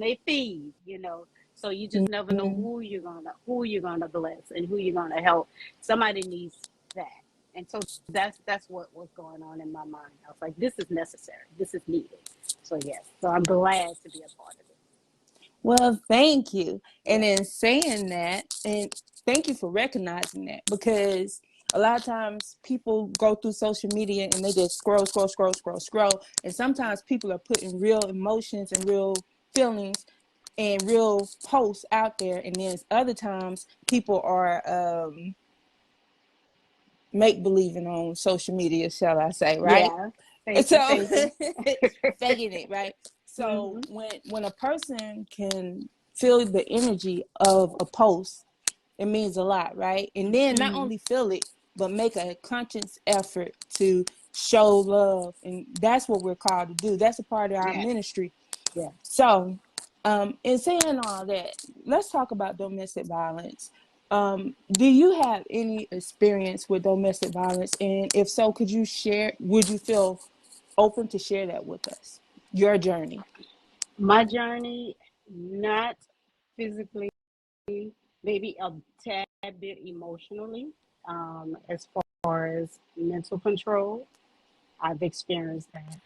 they feed, So you just never know Mhm. who you're gonna bless and who you're gonna help. Somebody needs that. And so that's what was going on in my mind. I was like, this is necessary. This is needed. So yes. So I'm glad to be a part of it. Well, thank you. And Yeah. in saying that, and thank you for recognizing that, because a lot of times people go through social media and they just scroll, scroll, scroll, scroll, scroll. And sometimes people are putting real emotions and real feelings and real posts out there. And then other times people are make believing on social media, shall I say, right? Yeah. Faking. So faking it, right? So Hmm. when a person can feel the energy of a post, it means a lot, right? And then not Hmm. only feel it, but make a conscious effort to show love. And that's what we're called to do. That's a part of our Yeah. ministry. Yeah. So, in saying all that, let's talk about domestic violence. Do you have any experience with domestic violence? And if so, could you share, would you feel open to share that with us? Your journey. My journey, not physically, maybe a tad bit emotionally, as far as mental control. I've experienced that.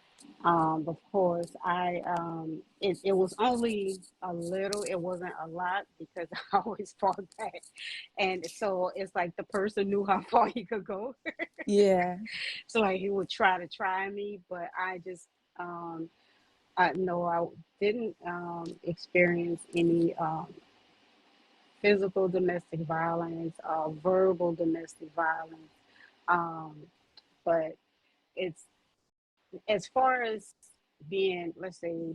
Of course, it was only a little, it wasn't a lot because I always fought back. And so it's like the person knew how far he could go. Yeah. So like he would try me, but no, I didn't experience any physical domestic violence, verbal domestic violence. Um, but it's as far as being, let's say,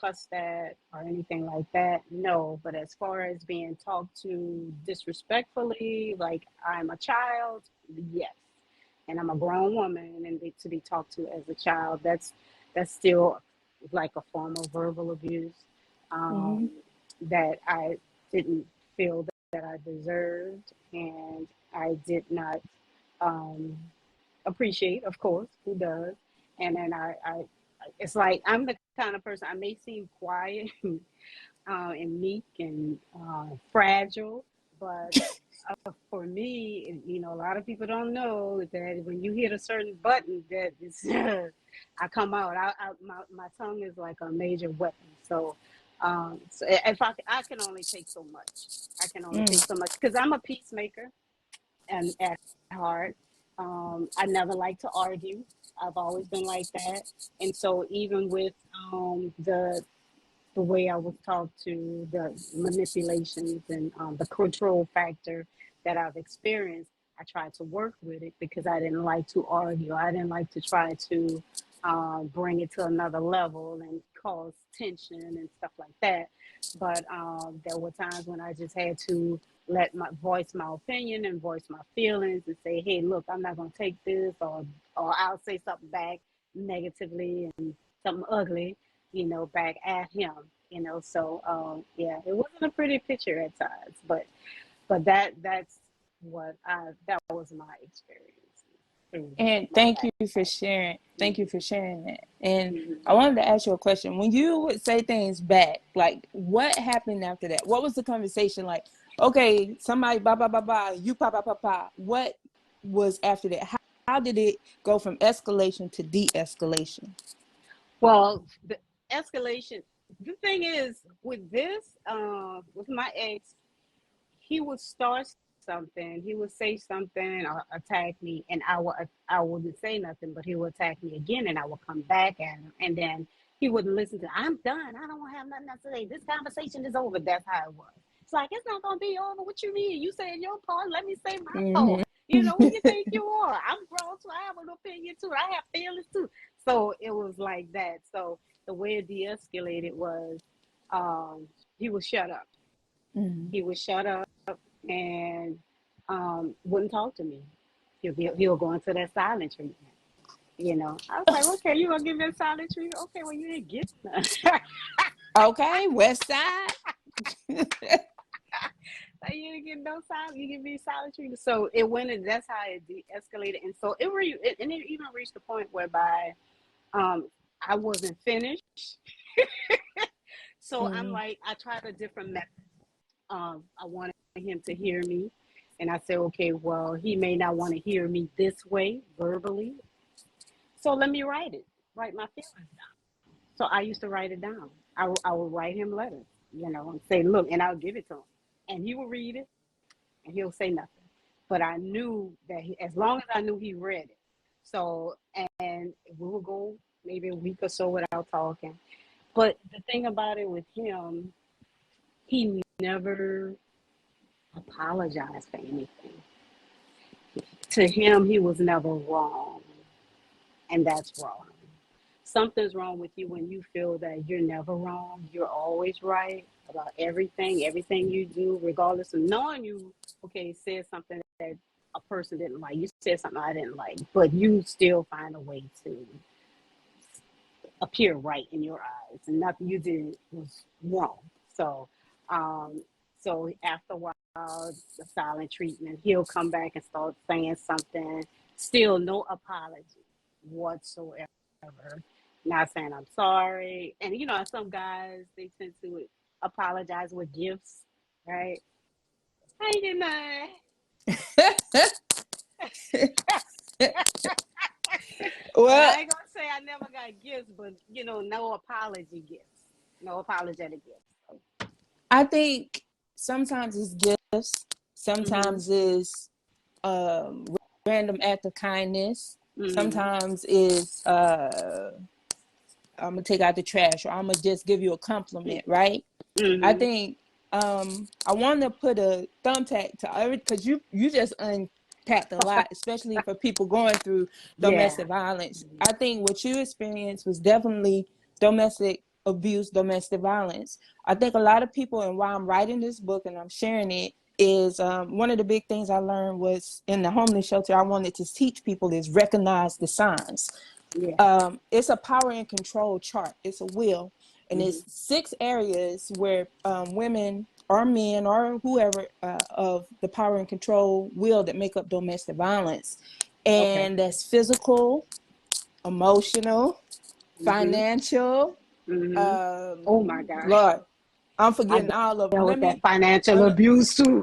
cussed at or anything like that, no. But as far as being talked to disrespectfully, like I'm a child, yes. And I'm a grown woman, and to be talked to as a child, that's still like a form of verbal abuse um, Mm-hmm. that I didn't feel that I deserved, and I did not um, appreciate, of course, who does. And then it's like I'm the kind of person, I may seem quiet and meek and fragile, but for me, a lot of people don't know that when you hit a certain button, that it's, I come out. My tongue is like a major weapon. So if I can only take so much. I can only take so much because I'm a peacemaker and at heart. I never like to argue. I've always been like that, and so even with the way I was taught to, the manipulations and the control factor that I've experienced, I tried to work with it because I didn't like to argue. I didn't like to try to bring it to another level and cause tension and stuff like that. But there were times when I just had to let my voice my opinion and voice my feelings and say, hey, look, I'm not going to take this, or I'll say something back negatively and something ugly, back at him, So yeah, it wasn't a pretty picture at times, but that was my experience through And my thank past. you for sharing. Thank you Mhm. for sharing that. And I Mhm. wanted to ask you a question. When you would say things back, like what happened after that? What was the conversation like? Okay, somebody blah blah blah blah, you pa pa pa pa. What was after that? How did it go from escalation to de-escalation? Well, the escalation. The thing is, with with my ex, he would start something, he would say something or attack me, and I wouldn't say nothing, but he would attack me again, and I would come back at him, and then he wouldn't listen to. I'm done. I don't want to have nothing else to say. This conversation is over. That's how it was. It's like it's not gonna be over. What you mean? You saying your part? Let me say my Mm-hmm. part. Who you think you are? I'm grown too. I have an opinion too. I have feelings too. So it was like that. So the way it de-escalated was, um, he would shut up. Mm-hmm. He would shut up and wouldn't talk to me. He'll go into that silent treatment. I was like, okay, you gonna give me a silent treatment? Okay, well you didn't get none. Okay, West Side. Like, you didn't get no silent. You give me silent treatment. So it went, and that's how it de-escalated. And so and it even reached the point whereby um, I wasn't finished. So I'm like, I tried a different method. I wanted him to hear me. And I said, okay, well, he may not want to hear me this way verbally. So let me write my feelings down. So I used to write it down. I would write him letters, and say, look, and I'll give it to him. And he will read it and he'll say nothing. But I knew that as long as I knew he read it. So, and we would go maybe a week or so without talking. But the thing about it with him, he never apologized for anything. To him, he was never wrong. And that's wrong. Something's wrong with you when you feel that you're never wrong. You're always right about everything you do, regardless of knowing you, okay, said something that a person didn't like. You said something I didn't like, but you still find a way to appear right in your eyes, and nothing you did was wrong. So, um, so after a while, the silent treatment, he'll come back and start saying something. Still, no apology whatsoever. Not saying I'm sorry. And some guys they tend to apologize with gifts, right? How you doing? Well, Well, I ain't gonna say I never got gifts, but no apology gifts, no apologetic gifts. So, I think sometimes it's gifts, mhm, sometimes it's um, random act of kindness, mhm, sometimes it's I'm gonna take out the trash, or I'm gonna just give you a compliment, right? I mhm. think I want to put a thumbtack to every, because you just unpacked a lot, especially for people going through Yeah, domestic violence. I think what you experienced was definitely domestic abuse, domestic violence. I think a lot of people, and why I'm writing this book and I'm sharing it, is one of the big things I learned was in the homeless shelter. I wanted to teach people is recognize the signs. yeah. It's a power and control chart. It's a wheel, and Mhm. it's 6 areas where women or men or whoever of the power and control wheel that make up domestic violence, Okay. and that's physical, emotional, Mhm. financial. Mhm. Oh my gosh, Lord, I'm I forgetting all of them. dealt Let with that me. financial Let me. abuse too.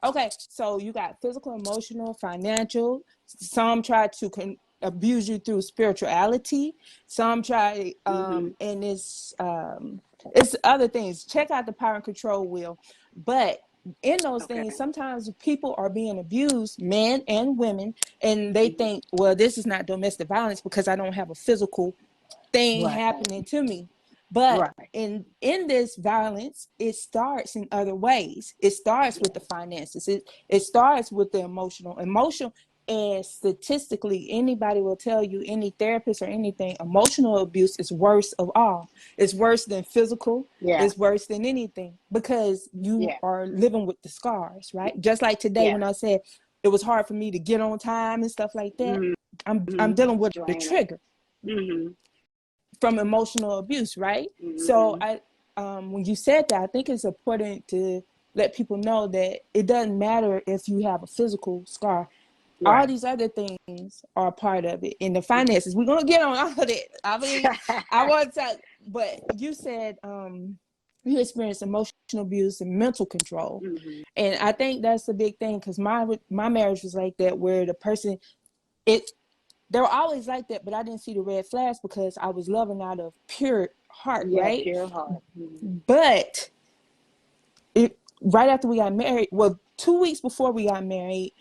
Okay, so you got physical, emotional, financial. Some try to abuse you through spirituality. Some try, Mhm. and it's other things. Check out the power and control wheel. But in those things, Okay. sometimes people are being abused, men and women, and they Mhm. think, well, this is not domestic violence because I don't have a physical thing Right. happening to me. But Right. in this violence, it starts in other ways. It starts with the finances. It starts with the emotional. And statistically, anybody will tell you, any therapist or anything, emotional abuse is worse of all. It's worse than physical. Yeah. It's worse than anything because you Yeah. are living with the scars, right? Just like today Yeah. when I said it was hard for me to get on time and stuff like that. Mhm. I'm Mhm. dealing with the Draining. trigger Mhm. from emotional abuse, right? So Mhm. when you said that, I think it's important to let people know that it doesn't matter if you have a physical scar. All Right. these other things are a part of it. In the finances, we're gonna get on all of that. I mean, I want to, but you said you experienced emotional abuse and mental control, Mhm. and I think that's a big thing because my marriage was like that, where the person it they were always like that, but I didn't see the red flags because I was loving out of pure heart, Yeah. right? Pure heart. Mhm. But right after we got married, well, 2 weeks before we got married,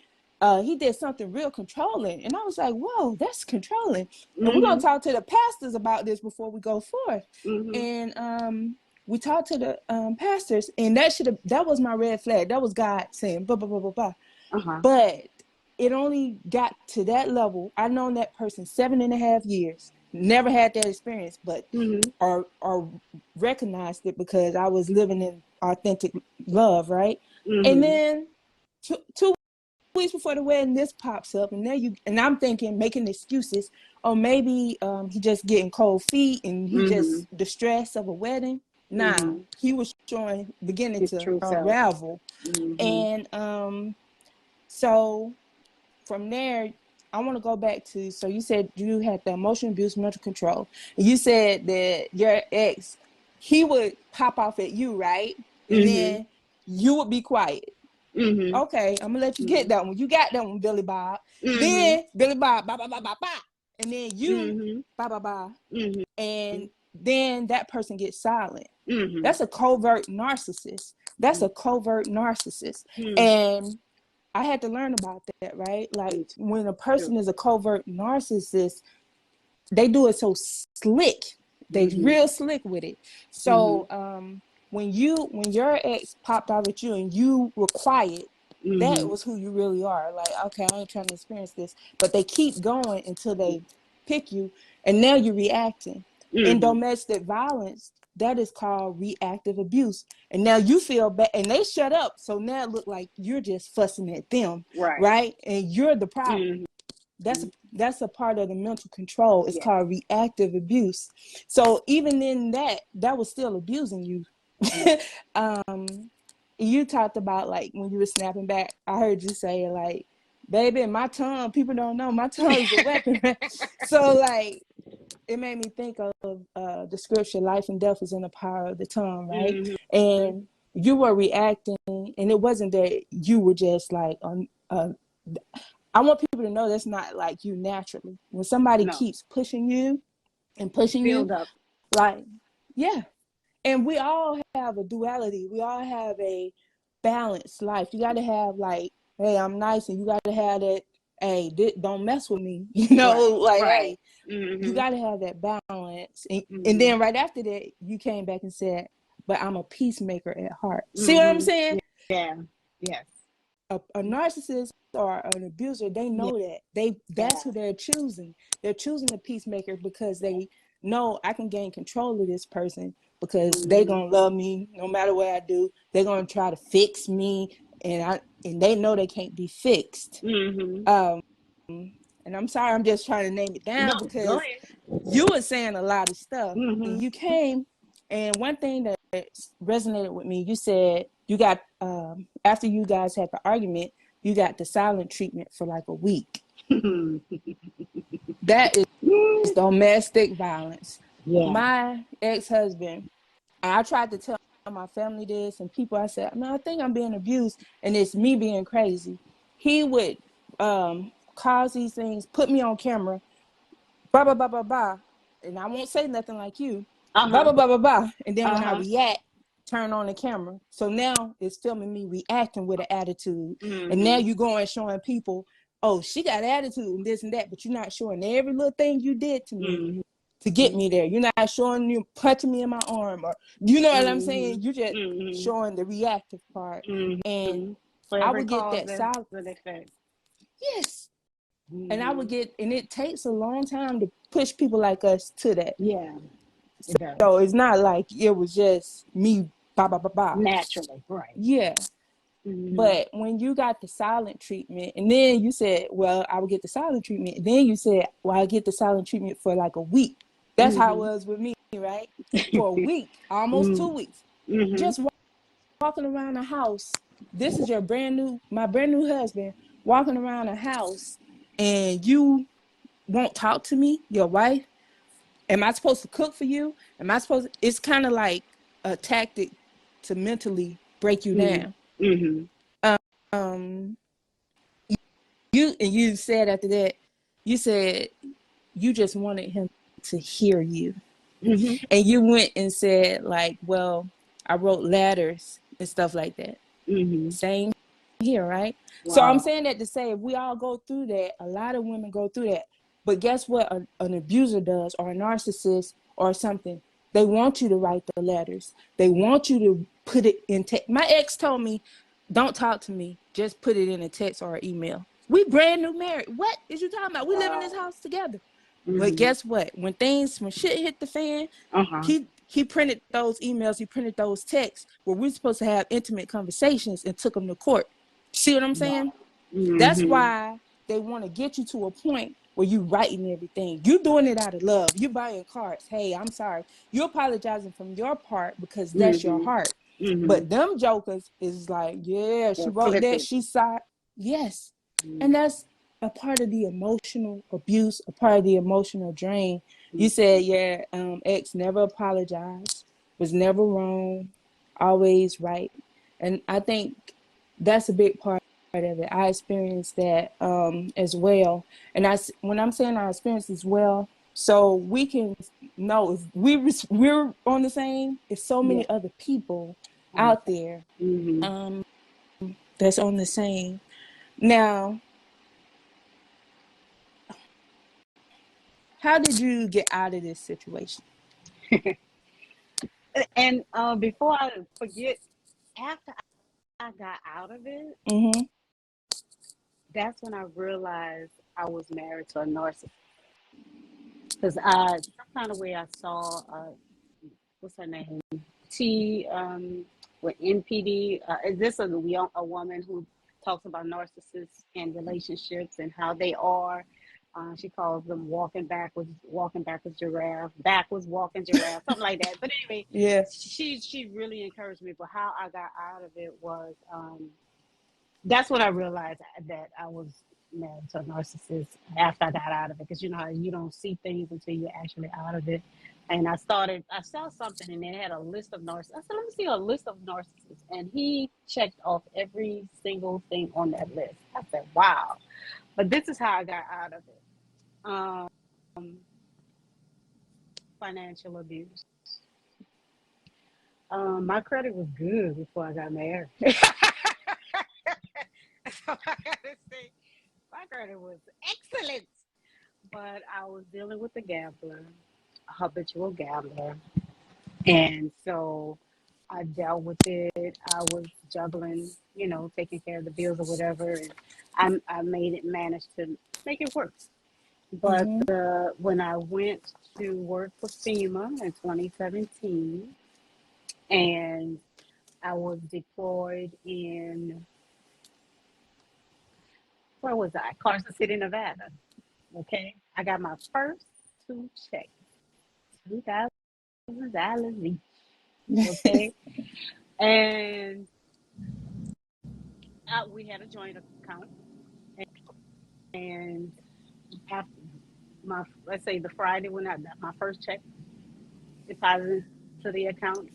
he did something real controlling, and I was like, "Whoa, that's controlling." And we're gonna Mhm. talk to the pastors about this before we go forth. Mhm. And we talked to the pastors, and that was my red flag. That was God saying, "Blah blah blah blah blah." Uh huh. But it only got to that level. I've known that person 7.5 years, never had that experience, but Mhm. or recognized it because I was living in authentic love, right? And Mhm. then 2 weeks before the wedding, this pops up, and I'm thinking, making excuses. Oh, maybe he just getting cold feet, and he Mhm. just the stress of a wedding. Nah, Mhm. he was beginning His to true self. unravel, Mhm. and so from there, I want to go back to, so you said you had the emotional abuse, mental control. You said that your ex he would pop off at you, right? And Mhm. then you would be quiet. Mhm. Okay, I'm gonna let you get Mhm. that one. You got that one, Billy Bob. Mhm. Then Billy Bob, ba ba ba ba ba, and then you, Mhm. ba ba ba, Mhm. and then that person gets silent. Mhm. That's a covert narcissist. That's a Mhm. covert narcissist. Mhm. And I had to learn about that, right? Like Me when a too. person is a covert narcissist, they do it so slick. They Mhm. real slick with it. Mhm. So when your ex popped out at you and you were quiet, that Mhm. was who you really are. Like, okay, I ain't trying to experience this. But they keep going until they pick you, and now you're reacting. In Mhm. domestic violence, that is called reactive abuse. And now you feel bad, and they shut up. So now it look like you're just fussing at them, Right. right? And you're the problem. Mhm. That's a part of the mental control. It's Yeah. called reactive abuse. So even in that was still abusing you. Yeah. um you talked about like when you were snapping back, I heard you say like, baby, my tongue, people don't know my tongue is a weapon. So like it made me think of the scripture, life and death is in the power of the tongue, right? Mhm. And you were reacting, and it wasn't that you were just like I want people to know that's not like you naturally. When somebody No. keeps pushing you and pushing you, Build up. like, yeah. And we all have a duality. We all have a balanced life. You got to have like, hey, I'm nice, and you got to have that, hey, don't mess with me. Right. Like, Right. hey, you Mhm. got to have that balance. And Mhm. then right after that, you came back and said, but I'm a peacemaker at heart. See what I'm Mhm. saying? Yeah. Yes. A narcissist or an abuser, they Yeah. know that that's who they're choosing. They're choosing the peacemaker because Yeah. they know I can gain control of this person because they Mhm. gonna love me no matter what I do. They're gonna try to fix me, and they know they can't be fixed. Mhm. Um, and I'm sorry, I'm just trying to name it down No, go because ahead. you were saying a lot of stuff, and Mhm. you came, and one thing that resonated with me, you said you got after you guys had the argument, you got the silent treatment for like a week. That is domestic violence. Yeah. My ex-husband, I tried to tell my family this, and people, I said, I think I'm being abused, and it's me being crazy. He would cause these things, put me on camera, blah blah blah blah blah, and I won't say nothing like you, Uh blah huh. blah blah blah blah, and then Uh when I huh. react, turn on the camera. So now it's filming me reacting with an attitude, and now Mhm. you going showing people, oh, she got attitude and this and that, but you're not showing every little thing you did to me Mhm. to get me there. You're not showing you punching me in my arm, or you know what I'm saying. Mhm. You just Mhm. showing the reactive part, and Mhm. For I every would get cause, that there's silent. an effect. Yes, and I would Mhm. get, and it takes a long time to push people like us to that. Yeah, it does. So it's not like it was just me, ba ba ba ba. Naturally, right. Yeah. Mhm. But when you got the silent treatment, and then you said, well, I would get the silent treatment. And then you said, well, I get the silent treatment for like a week. That's how it Mhm. was with me, right? For a week, almost Mhm. 2 weeks. Mhm. Just walking around the house. This is my brand new husband walking around the house, and you won't talk to me, your wife. Am I supposed to cook for you? Am I supposed to, it's kind of like a tactic to mentally break you Mhm. down. Mhm. Um, you said after that, you said you just wanted him to hear you. Mhm. And you went and said, like, well, I wrote letters and stuff like that. Mhm. Same here, right? So I'm Wow. saying that to say if we all go through that, a lot of women go through that. But guess what an abuser does, or a narcissist or something? They want you to write the letters. They want you to put it in text. My ex told me, don't talk to me. Just put it in a text or an email. We brand new married. What is you talking about? We live in this Wow. house together. But Mhm. guess what? When shit hit the fan, Uh huh. he printed those emails, he printed those texts where we're supposed to have intimate conversations and took them to court. See what I'm saying? Wow. That's Mhm. why they want to get you to a point where you writing everything. You doing it out of love. You buying cards. Hey, I'm sorry. You apologizing from your part because that's your Mhm. heart. Mhm. But them jokers is like, yeah, she They're wrote that. flippant. She saw it. Yes. And Mhm. that's a part of the emotional abuse, a part of the emotional drain. You Mhm. said, yeah, ex never apologized. was never wrong, always right. And I think that's a big part of it. I experienced that as well. And when I'm saying I experienced as well, so we can know if we're on the same, if so Yeah. many other people On the out same. there Mm-hmm. um, that's on the same. Now, how did you get out of this situation? And before I forget, after I got out of it, Mm-hmm. that's when I realized I was married to a narcissist. Because I, some kind of way I saw, what's her name? T, with NPD. This is a woman who talks about narcissists and relationships and how they are. She calls them walking backwards giraffe, backwards walking giraffe, something like that. But anyway, Yeah. she really encouraged me. But how I got out of it was, that's when I realized that I was married to a narcissist after I got out of it. Because you know how you don't see things until you're actually out of it. And I saw something and it had a list of narcissists. I said, let me see a list of narcissists. And he checked off every single thing on that list. I said, wow. But this is how I got out of it. Um, Financial abuse. My credit was good before I got married. So I gotta say, my credit was excellent. But I was dealing with a gambler, a habitual gambler. And so I dealt with it. I was juggling, taking care of the bills or whatever. And I made it, managed to make it work. But Mm-hmm. when I went to work for FEMA in 2017, and I was deployed in, where was I? Carson City, Nevada. Okay. I got my first two checks, $2,000 each. Okay. And we had a joint account. And after let's say the Friday when I got my first check deposited to the account,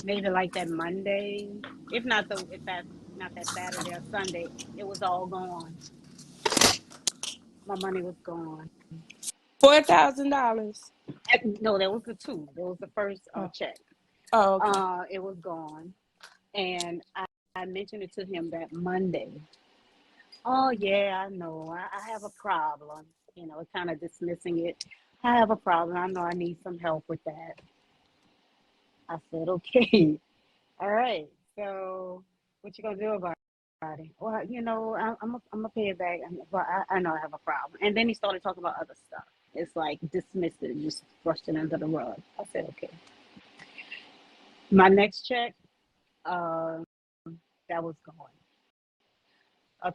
maybe like that Monday, if that not that Saturday or Sunday, it was all gone. My money was gone. $4,000. No, that was the two. That was the first Oh. check. Oh, okay. It was gone, and I mentioned it to him that Monday. Oh yeah, I know. I have a problem. Kind of dismissing it. I have a problem. I know I need some help with that. I said, okay, all right. So, what you gonna do about it? Well, I'm gonna pay it back, but I know I have a problem. And then he started talking about other stuff. It's like dismissed it, just brushed it under the rug. I said, okay. My next check, uh, that was gone. A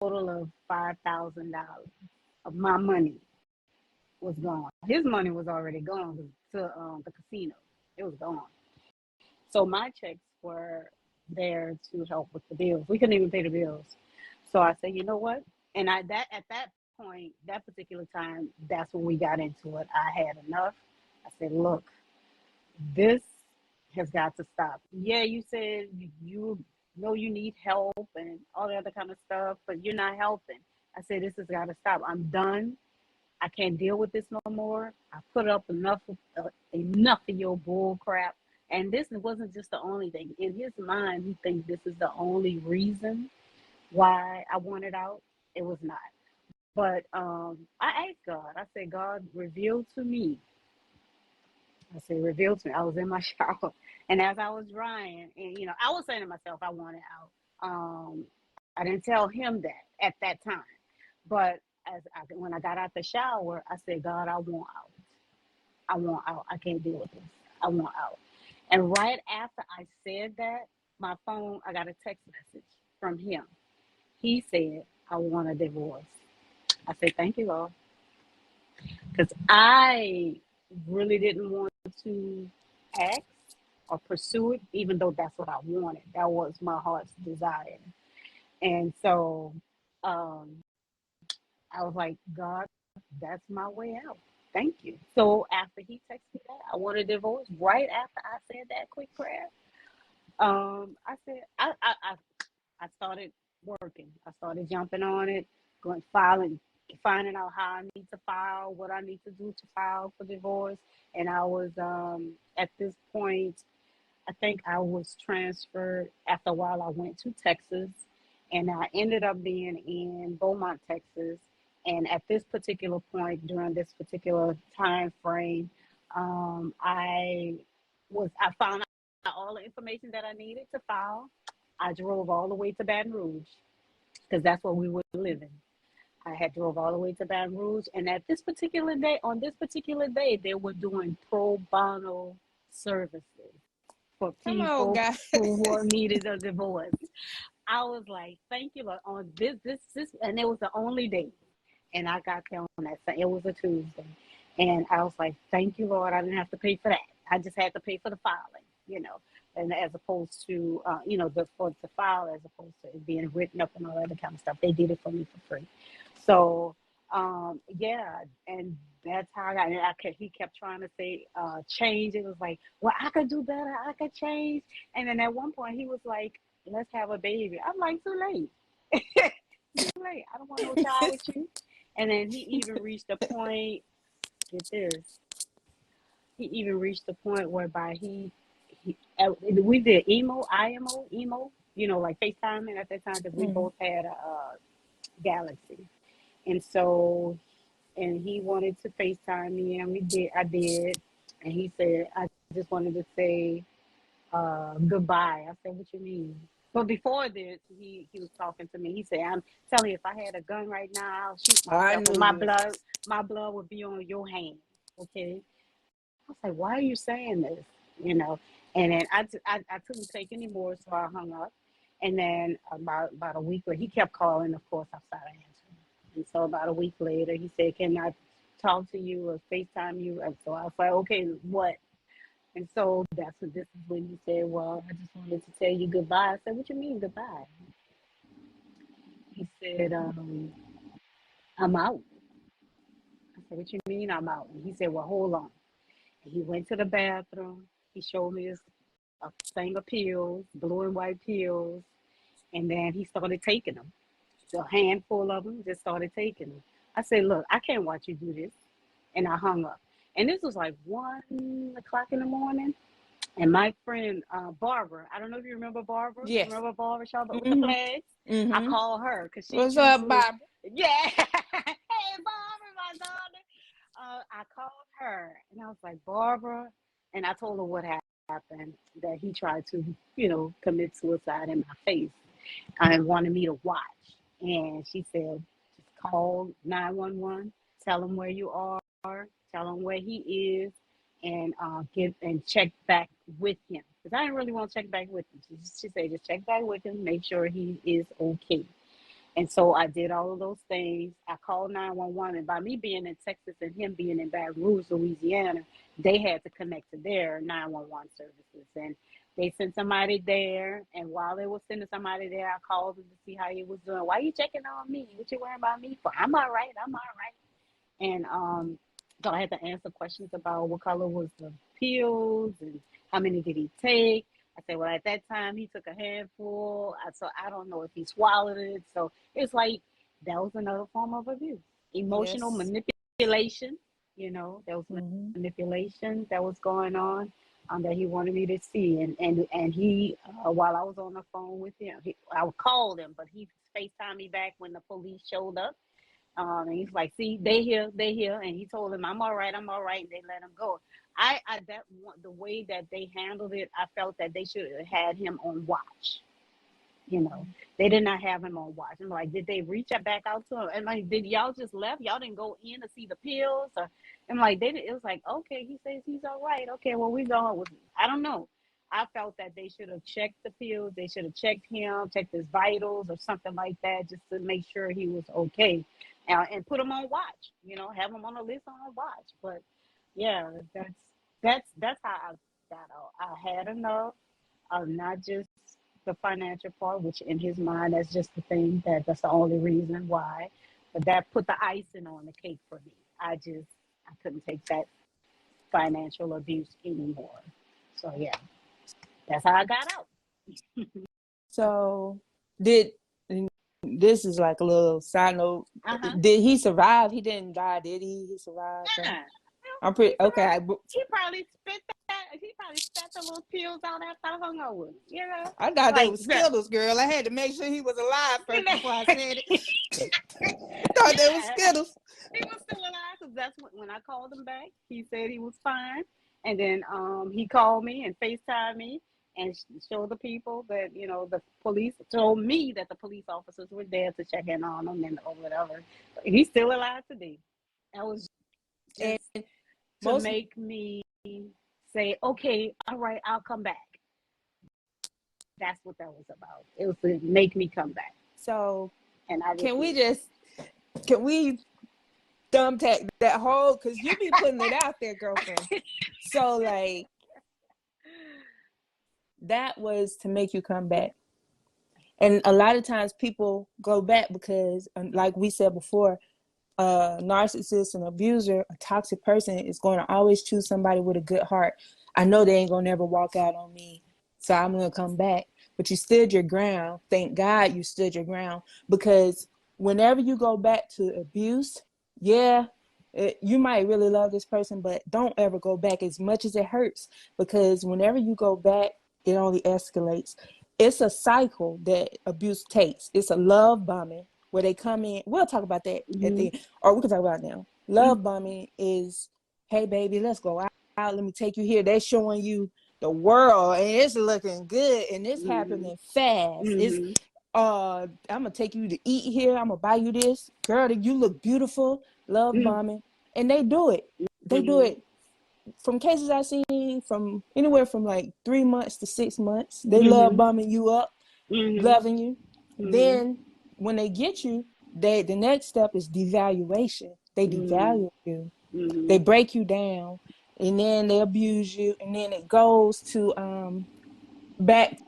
total of $5,000 of my money was gone. His money was already gone to the casino. It was gone. So my checks were there to help with the bills. We couldn't even pay the bills. So I said, you know what? And I that at that point, that particular time, that's when we got into it. I had enough. I said, look, this has got to stop. Yeah, you said you know you need help and all the other kind of stuff, but you're not helping. I said, this has got to stop. I'm done. I can't deal with this no more. I put up enough of your bull crap. And this wasn't just the only thing. In his mind, he thinks this is the only reason why I wanted out. It was not. But I asked God. I said, God, reveal to me. I said, reveal to me. I was in my shower, and as I was drying, and I was saying to myself, I wanted out. I didn't tell him that at that time, but when I got out the shower, I said, God, I want out. I want out. I can't deal with this. I want out. And right after I said that, I got a text message from him. He said, I want a divorce. I said, thank you, God. Because I really didn't want to ask or pursue it, even though that's what I wanted. That was my heart's desire. And so um, I was like, God, that's my way out. thank you. So after he texted me that, I wanted a divorce. Right after I said that quick prayer, I said I started working. I started jumping on it, going filing, finding out how I need to file, what I need to do to file for divorce. And I was at this point, I think I was transferred after a while. I went to Texas and I ended up being in Beaumont, Texas. And at this particular point, during this particular time frame, I I found out all the information that I needed to file. I drove all the way to Baton Rouge because that's where we were living. I had drove all the way to Baton Rouge, and at this particular day, on this particular day, they were doing pro bono services for Come on, people guys. who needed a divorce. I was like, thank you, Lord, on this, and it was the only day. And I got there on that. It was a Tuesday, and I was like, thank you, Lord, I didn't have to pay for that. I just had to pay for the filing, and as opposed to, for the file, as opposed to it being written up and all that other kind of stuff. They did it for me for free. So, yeah, and that's how I got. And he kept trying to say change. It was like, well, I could do better. I could change. And then at one point, he was like, let's have a baby. I'm like, too late. Too late. I don't want no child with you. And then he even reached a point. Get this. He even reached the point whereby we did emo, like FaceTiming at that time because we Mhm. both had a Galaxy. And so, and he wanted to FaceTime me, and I did. And he said, I just wanted to say goodbye. I said, what you mean? But before this, he was talking to me. He said, I'm telling you, if I had a gun right now, I'll shoot I myself, and knew it. my blood would be on your hand. Okay. I was like, why are you saying this? You know, and then I couldn't take anymore, so I hung up. And then about a week later, he kept calling. Of course, I started answering. And so about a week later, he said, "Can I talk to you or FaceTime you?" And so I was like, "Okay, what?" And so this is when he said, "Well, I just wanted to tell you goodbye." I said, "What you mean goodbye?" He said, "I'm out." I said, "What you mean I'm out?" And he said, "Well, hold on." And he went to the bathroom. He showed me his a thing of pills, blue and white pills, and then he started taking them. So a handful of them, just started taking them. I said, "Look, I can't watch you do this," and I hung up. And this was like 1 o'clock in the morning. And my friend Barbara, I don't know if you remember Barbara. You Yes. remember Barbara Shaw with the Mhm. flags? I Mhm. called her because she What's up, usually, Bob? yeah. Hey, Barbara, my daughter. I called her and I was like, Barbara, and I told her what happened, that he tried to, commit suicide in my face and wanted me to watch. And she said, just call 911, tell him where you are, tell him where he is, and get and check back with him. Because I didn't really want to check back with him. She said, just check back with him, make sure he is okay. And so I did all of those things. I called 911. And by me being in Texas and him being in Baton Rouge, Louisiana, they had to connect to their 911 services. And they sent somebody there. And while they were sending somebody there, I called them to see how he was doing. Why are you checking on me? What you worrying about me for? I'm all right. I'm all right. And so I had to answer questions about what color was the pills and how many did he take. I said, well, at that time he took a handful. So I don't know if he swallowed it. So it's like that was another form of abuse, emotional Yes. manipulation. There was Mhm. manipulation that was going on that he wanted me to see. And he, while I was on the phone with him, I would call him, but he FaceTimed me back when the police showed up. And he's like, see, they here. And he told them, I'm all right. And they let him go. The way that they handled it, I felt that they should have had him on watch. You know, they did not have him on watch. I'm like, did they reach back out to him? And like, did y'all just left? Y'all didn't go in to see the pills? Or, and like, they did, it was like, okay, he says he's all right. Okay, well, we going with, I don't know. I felt that they should have checked the pills. They should have checked him, checked his vitals or something like that, just to make sure he was okay, and put him on watch. Have him on a list on watch. But yeah, that's how I got out. I had enough of not just the financial part, which in his mind, that's just the thing that's the only reason why. But that put the icing on the cake for me. I couldn't take that financial abuse anymore. So yeah, that's how I got out. So did this is like a little side note. Uh-huh. Did he survive? He didn't die, did he? He survived. So Yeah. I'm He pretty okay. survived. He probably spit that. He probably spat the little pills out after I hung out with him. You know, I thought they like was Skittles, girl. I had to make sure he was alive you first know. before I said it. I thought they was Yeah, Skittles. he was still alive because that's when I called him back. He said he was fine, and then he called me and FaceTimed me and showed the people that the police told me that the police officers were there to check in on him and or whatever. But he's still alive today. That was And just to most make me say, okay, all right, I'll come back. That's what that was about. It was to make me come back, so and I can we refused. just can we thumbtack that whole because you be putting it out there, girlfriend. So like that was to make you come back. And a lot of times people go back because like we said before, a narcissist, an abuser, a toxic person is going to always choose somebody with a good heart. I know they ain't gonna never walk out on me, so I'm gonna come back. But you stood your ground. Thank God you stood your ground, because whenever you go back to abuse, yeah, you might really love this person, but don't ever go back as much as it hurts, because whenever you go back, it only escalates. It's a cycle that abuse takes. It's a love bombing where they come in. We'll talk about that at Mm-hmm. the end, or we can talk about it now. Mm-hmm. Love bombing is, hey baby, let's go out. Let me take you here. They're showing you the world, and it's looking good, and it's Mm-hmm. happening fast. It's Mm-hmm. I'm gonna take you to eat here. I'm gonna buy you this, girl. You look beautiful. Love bombing, and they do it. They do Mm-hmm. it from cases I've seen from anywhere from like 3 months to 6 months. They love Mm-hmm. bombing you up, Mm-hmm. loving you. Mm-hmm. Then when they get you, the next step is devaluation. They Mm-hmm. devalue you. Mm-hmm. They break you down, and then they abuse you, and then it goes to back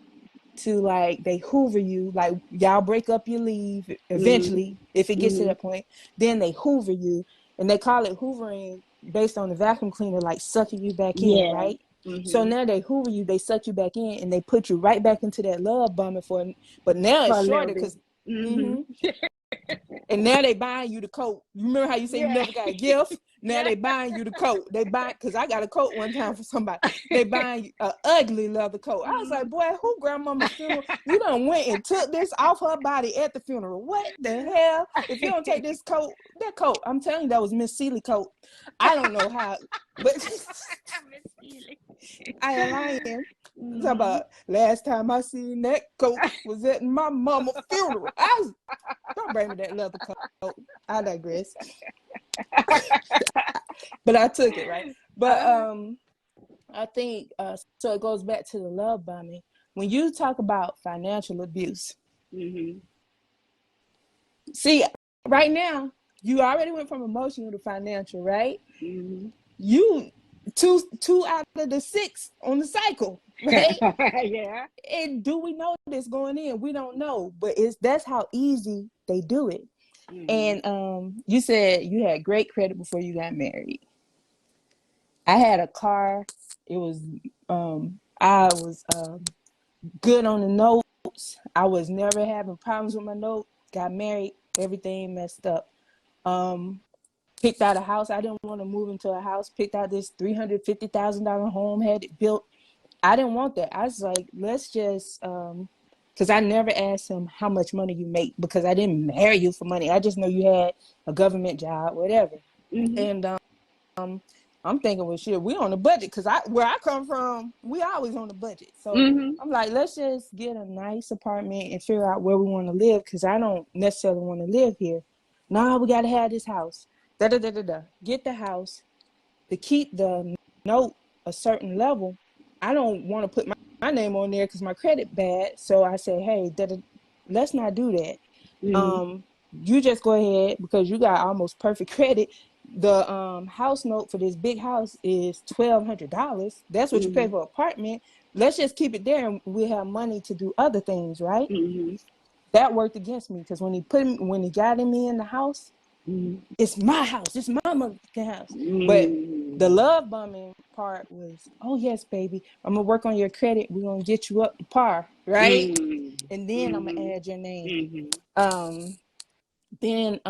to like they hoover you, like y'all break up, you leave Mm-hmm. eventually if it gets to Mm-hmm. that point. Then they hoover you, and they call it hoovering based on the vacuum cleaner, like sucking you back in, Yeah. right? So Mm-hmm. now they hoover you, they suck you back in, and they put you right back into that love bombing but now For it's a little shorter bit. because Mm-hmm. and now they buying you the coat. You remember how you say you Yeah. never got a gift? Now Yeah. they buying you the coat. They buy because I got a coat one time for somebody. They buying an ugly leather coat. I was Mm-hmm. like, boy, who grandmama's funeral? You done went and took this off her body at the funeral. What the hell? If you don't take this coat, that coat, I'm telling you, that was Miss Seeley coat. I don't know how, but Miss Healy. I am lying. Talk Mm-hmm. about last time I seen that coat was at my mama's funeral. Don't bring me that leather coat. I digress. But I took it, right? But Uh, I think so it goes back to the love bombing. When you talk about financial abuse, mm-hmm. see, right now, you already went from emotional to financial, right? Mm-hmm. You two out of the six on the cycle, right? Yeah. And do we know this going in? We don't know, but that's how easy they do it. Mm-hmm. And you said you had great credit before you got married. I had a car. It was I was good on the notes. I was never having problems with my note. Got married, everything messed up. Um, Picked out a house. I didn't want to move into a house. Picked out this $350,000 home, had it built. I didn't want that. I was like, let's just because I never asked him how much money you make, because I didn't marry you for money. I just know you had a government job, whatever. Mm-hmm. And I'm thinking, well, shit, we on the budget, because where I come from, we always on the budget. So Mm-hmm. I'm like, let's just get a nice apartment and figure out where we want to live, because I don't necessarily want to live here. No, we got to have this house. Da da da da da. Get the house to keep the note a certain level. I don't want to put my name on there because my credit bad. So I said, hey, let's not do that. Mm-hmm. You just go ahead, because you got almost perfect credit. The house note for this big house is $1,200. That's what you pay Mm-hmm. for an apartment. Let's just keep it there, and we have money to do other things, right? Mm-hmm. That worked against me, because when he got me in the house, Mhm. It's my house. It's my motherfucking house. But the Mhm. love bombing part was, oh yes, baby, I'm gonna work on your credit. We're gonna get you up to par, right? Mhm. And then I'm gonna Mhm. add your name. Mhm. Um, then